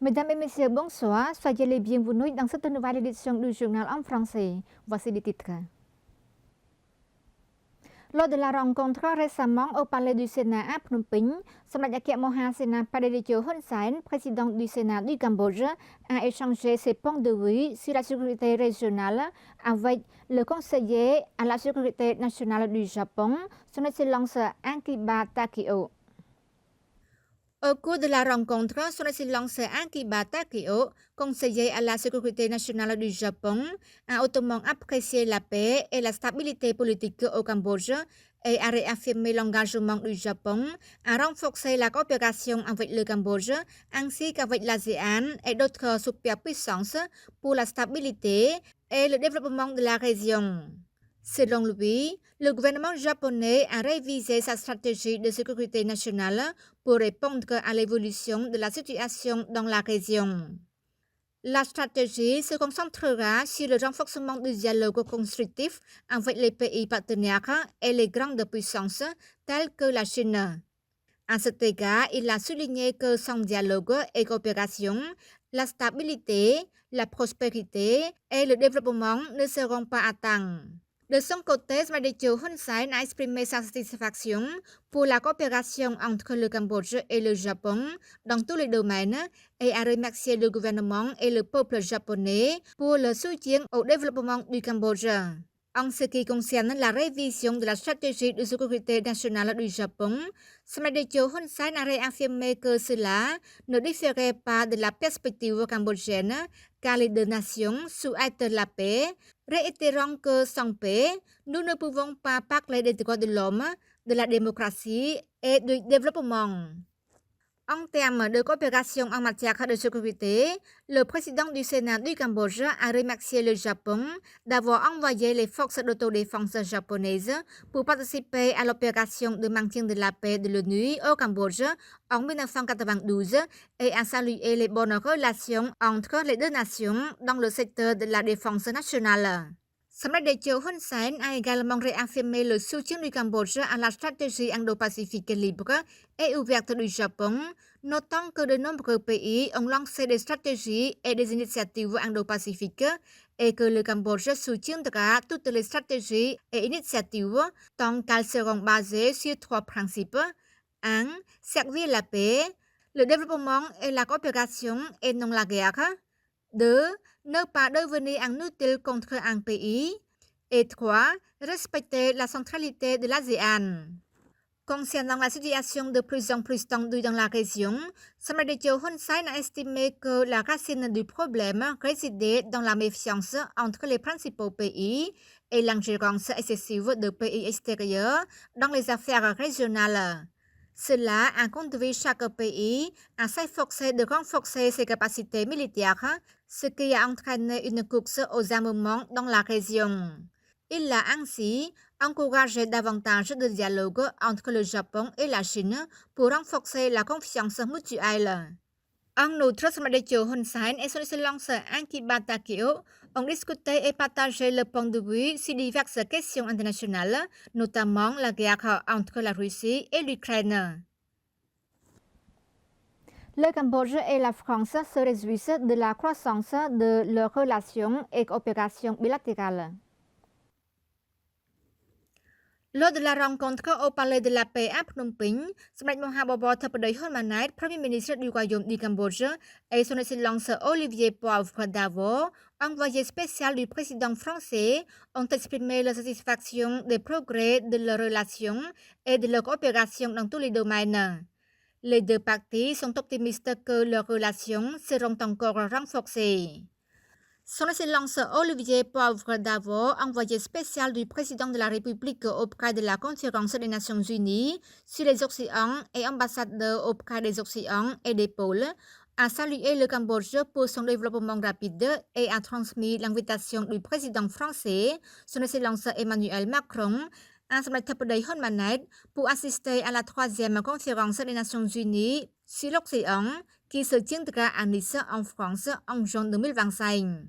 Mesdames et messieurs, bonsoir. Soyez les bienvenus dans cette nouvelle édition du journal en français. Voici les titres. Lors de la rencontre récemment au palais du Sénat à Phnom Penh, Samdech Moha Sena Padejo Hun Sen, président du Sénat du Cambodge, a échangé ses points de vue sur la sécurité régionale avec le conseiller à la sécurité nationale du Japon, son Excellence Akiba Takeo. Au cours de la rencontre, son Excellence Akiba Takeo, conseiller à la sécurité nationale du Japon, a hautement apprécié la paix et la stabilité politique au Cambodge et a réaffirmé l'engagement du Japon à renforcer la coopération avec le Cambodge ainsi qu'avec l'ASEAN et d'autres superpuissances pour la stabilité et le développement de la région. Selon lui, le gouvernement japonais a révisé sa stratégie de sécurité nationale pour répondre à l'évolution de la situation dans la région. La stratégie se concentrera sur le renforcement du dialogue constructif avec les pays partenaires et les grandes puissances telles que la Chine. À cet égard, il a souligné que sans dialogue et coopération, la stabilité, la prospérité et le développement ne seront pas atteints. De son côté, Samdech Hun Sen a exprimé sa satisfaction pour la coopération entre le Cambodge et le Japon dans tous les domaines et a remercié le gouvernement et le peuple japonais pour le soutien au développement du Cambodge. En ce qui concerne la révision de la stratégie de sécurité nationale du Japon, Samdech Hun Sen a réaffirmé que cela ne différait pas de la perspective cambodgienne car les deux nations souhaitent la paix, réitérant que sans paix, nous ne pouvons pas parler des droits de l'homme, de la démocratie et du développement. En termes de coopération en matière de sécurité, le président du Sénat du Cambodge a remercié le Japon d'avoir envoyé les forces d'autodéfense japonaises pour participer à l'opération de maintien de la paix de l'ONU au Cambodge en 1992 et a salué les bonnes relations entre les deux nations dans le secteur de la défense nationale. Samdech Hun Sen a également réaffirmé le soutien du Cambodge à la stratégie indo-pacifique libre et ouverte du Japon, notant que de nombreux pays ont lancé des stratégies et des initiatives indo-pacifiques et que le Cambodge soutiendra toutes les stratégies et initiatives tant qu'elles seront basées sur trois principes. 1. Servir la paix, le développement et la coopération et non la guerre. 2. Ne pas devenir inutile contre un pays. Et 3. Respecter la centralité de l'ASEAN. Concernant la situation de plus en plus tendue dans la région, Samdech Hun Sen a estimé que la racine du problème résidait dans la méfiance entre les principaux pays et l'ingérence excessive de pays extérieurs dans les affaires régionales. Cela a conduit chaque pays à s'efforcer de renforcer ses capacités militaires, ce qui a entraîné une course aux armements dans la région. Il a ainsi encouragé davantage de dialogue entre le Japon et la Chine pour renforcer la confiance mutuelle. En outre, Samdech Hun Sen et son Excellence Akiba Takeo ont discuté et partagé le point de vue sur diverses questions internationales, notamment la guerre entre la Russie et l'Ukraine. Le Cambodge et la France se réjouissent de la croissance de leurs relations et coopérations bilatérales. Lors de la rencontre au Palais de la Paix à Phnom Penh, Samdech Moha Bobor Thappadej Hun Manet, Premier ministre du Royaume du Cambodge, et son Excellence Olivier Poivre d'Avo, envoyé spécial du président français, ont exprimé leur satisfaction des progrès de leurs relations et de leur coopération dans tous les domaines. Les deux parties sont optimistes que leurs relations seront encore renforcées. Son Excellence Olivier Poivre d'Avo, envoyé spécial du président de la République auprès de la Conférence des Nations Unies sur les océans et ambassadeur auprès des océans et des pôles, a salué le Cambodge pour son développement rapide et a transmis l'invitation du président français, Son Excellence Emmanuel Macron, à Samdech Thappadej Hun Manet pour assister à la troisième conférence des Nations Unies sur l'océan qui se tiendra à Nice en France en juin 2025.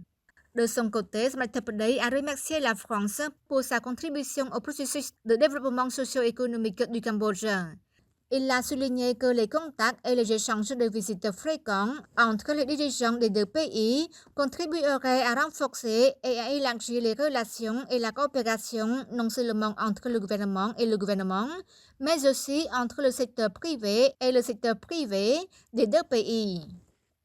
De son côté, Samdech Thappadej a remercié la France pour sa contribution au processus de développement socio-économique du Cambodge. Il a souligné que les contacts et les échanges de visites fréquents entre les dirigeants des deux pays contribueraient à renforcer et à élargir les relations et la coopération non seulement entre le gouvernement et le gouvernement, mais aussi entre le secteur privé et le secteur privé des deux pays.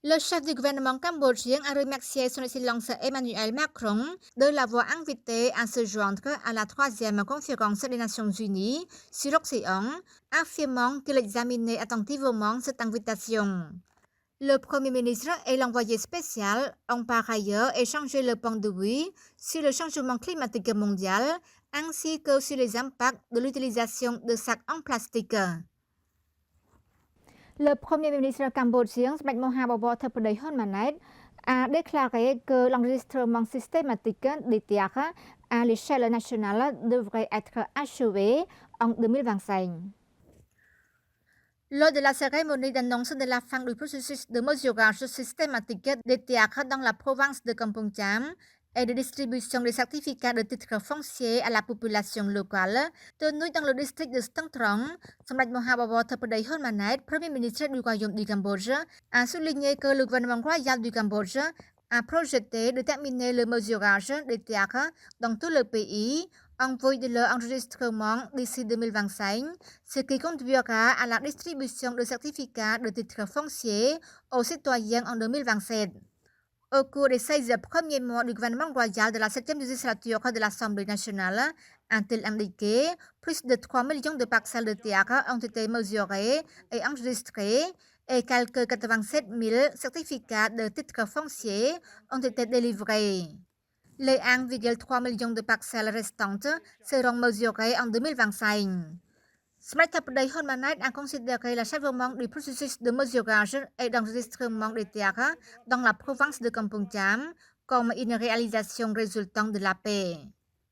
Le chef du gouvernement cambodgien a remercié son Excellence Emmanuel Macron de l'avoir invité à se joindre à la 3e conférence des Nations Unies sur l'océan, affirmant qu'il examinait attentivement cette invitation. Le Premier ministre et l'envoyé spécial ont par ailleurs échangé le point de vue sur le changement climatique mondial ainsi que sur les impacts de l'utilisation de sacs en plastique. Le Premier ministre cambodgien Mohamed Bawor Hun Manet a déclaré que l'enregistrement systématique des terres à l'échelle nationale devrait être achevé en 2025. Lors de la cérémonie d'annonce de la fin du processus de mesurage systématique des terres dans la province de Kampong Cham et de distribution des certificats de titres fonciers à la population locale, tenue dans le district de Stang Trong, Mohamed Bawor Hun Manet, Premier ministre du Royaume du Cambodge, a souligné que le gouvernement royal du Cambodge a projeté de terminer le mesurage des terres dans tout le pays en vue de leur enregistrement d'ici 2025, ce qui conduira à la distribution de certificats de titres fonciers aux citoyens en 2027. Au cours des 16 premiers mois du gouvernement royal de la 7e législature de l'Assemblée nationale, a-t-il indiqué, plus de 3 millions de parcelles de terre ont été mesurées et enregistrées et quelques 87 000 certificats de titres fonciers ont été délivrés. Les 1,3 million de parcelles restantes seront mesurées en 2025. Hun Manet a considéré l'achèvement du processus de mesurage et d'enregistrement des terres dans la province de Kampong Cham comme une réalisation résultant de la paix.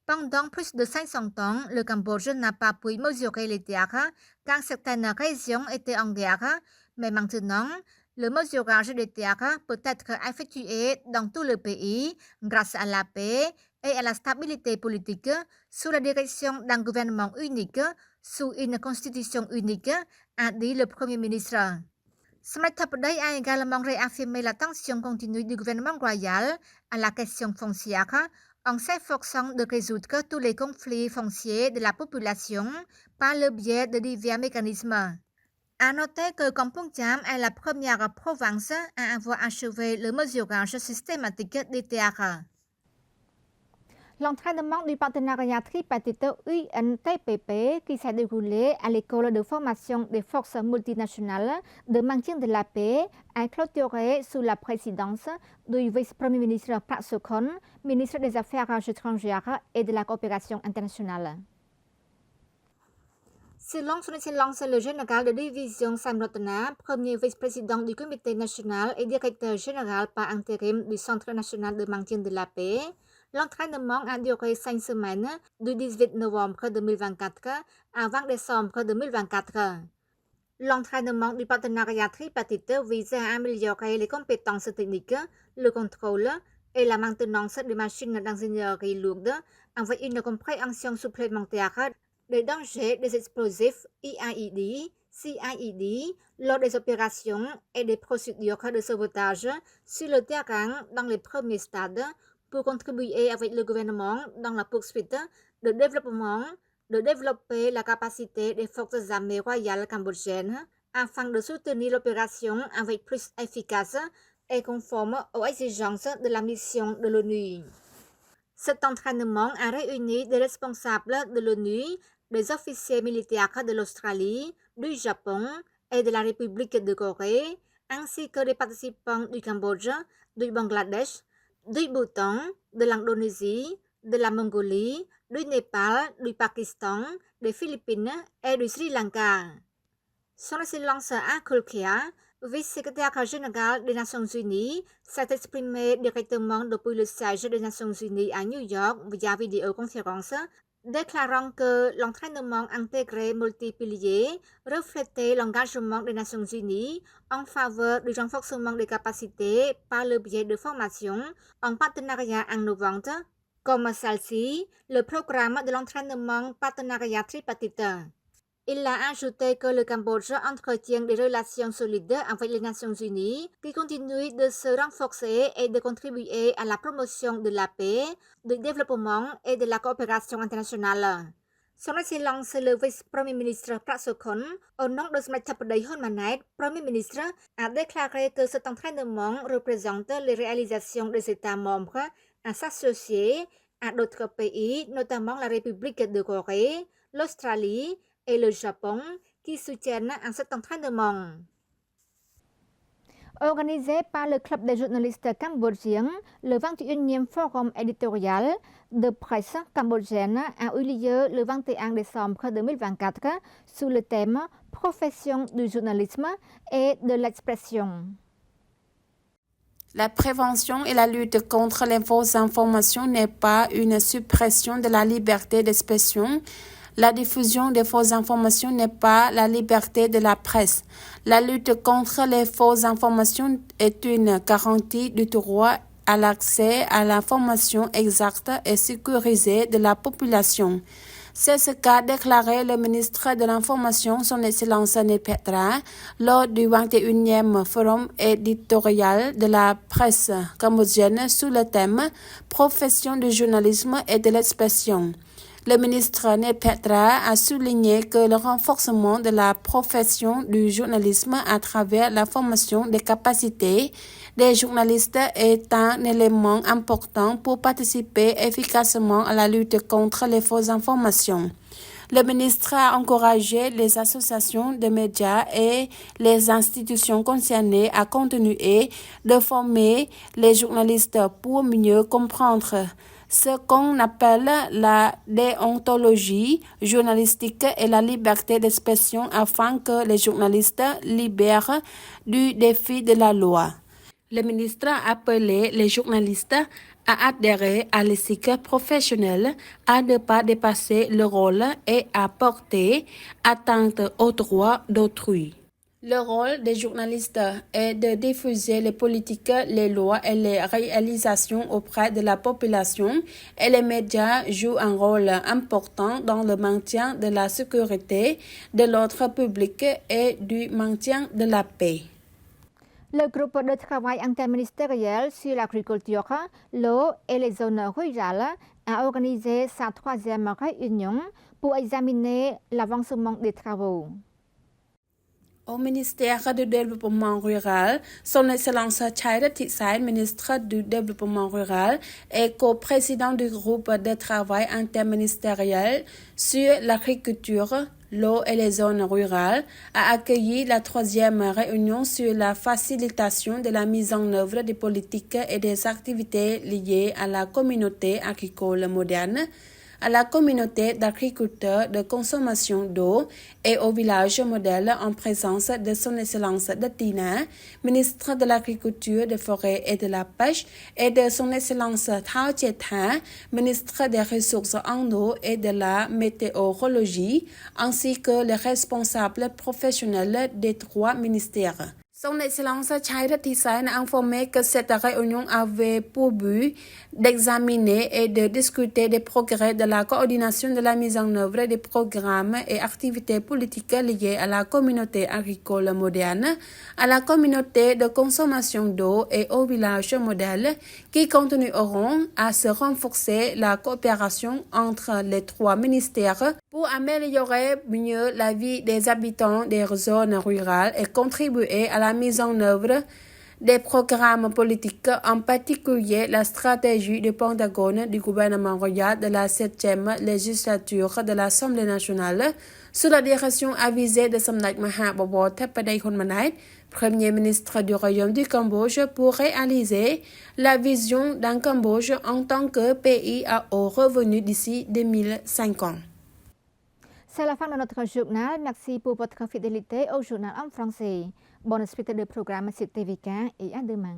Pendant plus de 500 ans, le Cambodge n'a pas pu mesurer les terres car certaines régions étaient en guerre, mais maintenant, le mesurage des terres peut être effectué dans tout le pays grâce à la paix et à la stabilité politique sous la direction d'un gouvernement unique, sous une constitution unique, a dit le Premier ministre. Smathapday a également réaffirmé l'attention continue du gouvernement royal à la question foncière en s'efforçant de résoudre tous les conflits fonciers de la population par le biais de divers mécanismes. À noter que Kampong Cham est la première province à avoir achevé le mesurage systématique des terres. L'entraînement du partenariat tripartite UNTPP qui s'est déroulé à l'école de formation des forces multinationales de maintien de la paix a clôturé sous la présidence du vice-premier ministre Prak Sokhonn, ministre des Affaires étrangères et de la coopération internationale. Selon son Excellence le général de division Sam Ratana, premier vice-président du comité national et directeur général par intérim du Centre national de maintien de la paix, l'entraînement a duré 5 semaines, du 18 novembre 2024 à 20 décembre 2024. L'entraînement du partenariat tripartite vise à améliorer les compétences techniques, le contrôle et la maintenance des machines d'ingénierie lourde avec une compréhension supplémentaire des dangers des explosifs IAED, CIED lors des opérations et des procédures de sauvetage sur le terrain dans les premiers stades pour contribuer avec le gouvernement dans la poursuite de développement, de développer la capacité des forces armées royales cambodgiennes afin de soutenir l'opération avec plus efficace et conforme aux exigences de la mission de l'ONU. Cet entraînement a réuni des responsables de l'ONU, des officiers militaires de l'Australie, du Japon et de la République de Corée, ainsi que des participants du Cambodge, du Bangladesh, du Bhoutan, de l'Indonésie, de la Mongolie, du Népal, du Pakistan, des Philippines et du Sri Lanka. Son Excellence Akulkia, vice-secrétaire général des Nations Unies, s'est exprimé directement depuis le siège des Nations Unies à New York via vidéoconférence, déclarant que l'entraînement intégré multipilier reflétait l'engagement des Nations Unies en faveur du renforcement des capacités par le biais de formations en partenariat innovant, comme celle-ci, le programme de l'entraînement partenariat tripartite. Il a ajouté que le Cambodge entretient des relations solides avec les Nations Unies qui continuent de se renforcer et de contribuer à la promotion de la paix, du développement et de la coopération internationale. Son Excellence le vice-premier ministre Prak Sokhonn, au nom de son Maître Hun Manet, premier ministre, a déclaré que cet entraînement représente les réalisations des États membres à s'associer à d'autres pays, notamment la République de Corée, l'Australie et le Japon, qui soutiennent à cet entraînement. Organisé par le Club des journalistes cambodgiens, le 21e forum éditorial de presse cambodgienne a eu lieu le 21 décembre 2024 sous le thème « Profession du journalisme et de l'expression ». La prévention et la lutte contre les fausses informations n'est pas une suppression de la liberté d'expression. La diffusion des fausses informations n'est pas la liberté de la presse. La lutte contre les fausses informations est une garantie du droit à l'accès à l'information exacte et sécurisée de la population. C'est ce qu'a déclaré le ministre de l'Information, son Excellence Nét Pétra, lors du 21e forum éditorial de la presse cambodgienne sous le thème « Profession du journalisme et de l'expression ». Le ministre Nét Pétra a souligné que le renforcement de la profession du journalisme à travers la formation des capacités des journalistes est un élément important pour participer efficacement à la lutte contre les fausses informations. Le ministre a encouragé les associations de médias et les institutions concernées à continuer de former les journalistes pour mieux comprendre ce qu'on appelle la déontologie journalistique et la liberté d'expression afin que les journalistes libèrent du défi de la loi. Le ministre a appelé les journalistes à adhérer à l'éthique professionnelle, à ne pas dépasser le rôle et à porter atteinte aux droits d'autrui. Le rôle des journalistes est de diffuser les politiques, les lois et les réalisations auprès de la population et les médias jouent un rôle important dans le maintien de la sécurité, de l'ordre public et du maintien de la paix. Le groupe de travail interministériel sur l'agriculture, l'eau et les zones rurales a organisé sa 3e réunion pour examiner l'avancement des travaux. Au ministère du Développement rural, son Excellence Chairat Thisain, ministre du Développement rural et co-président du groupe de travail interministériel sur l'agriculture, l'eau et les zones rurales, a accueilli la 3e réunion sur la facilitation de la mise en œuvre des politiques et des activités liées à la communauté agricole moderne, à la communauté d'agriculteurs de consommation d'eau et au village modèle en présence de son Excellence Datina, ministre de l'Agriculture, des Forêts et de la Pêche, et de son Excellence Thao Chiet-Tha, ministre des Ressources en eau et de la Météorologie, ainsi que les responsables professionnels des 3 ministères. Son Excellence Chairat Thisain a informé que cette réunion avait pour but d'examiner et de discuter des progrès de la coordination de la mise en œuvre des programmes et activités politiques liées à la communauté agricole moderne, à la communauté de consommation d'eau et au village modèle, qui continueront à se renforcer la coopération entre les 3 ministères pour améliorer mieux la vie des habitants des zones rurales et contribuer à la mise en œuvre des programmes politiques, en particulier la stratégie du Pentagone du gouvernement royal de la 7e législature de l'Assemblée nationale, sous la direction avisée de Samdech Maha Bobor Theppaday Hun Manet, Premier ministre du Royaume du Cambodge, pour réaliser la vision d'un Cambodge en tant que pays à haut revenu d'ici 2050. C'est la fin de notre journal. Merci pour votre fidélité au journal en français. Bonne suite de programme sur TVK et à demain.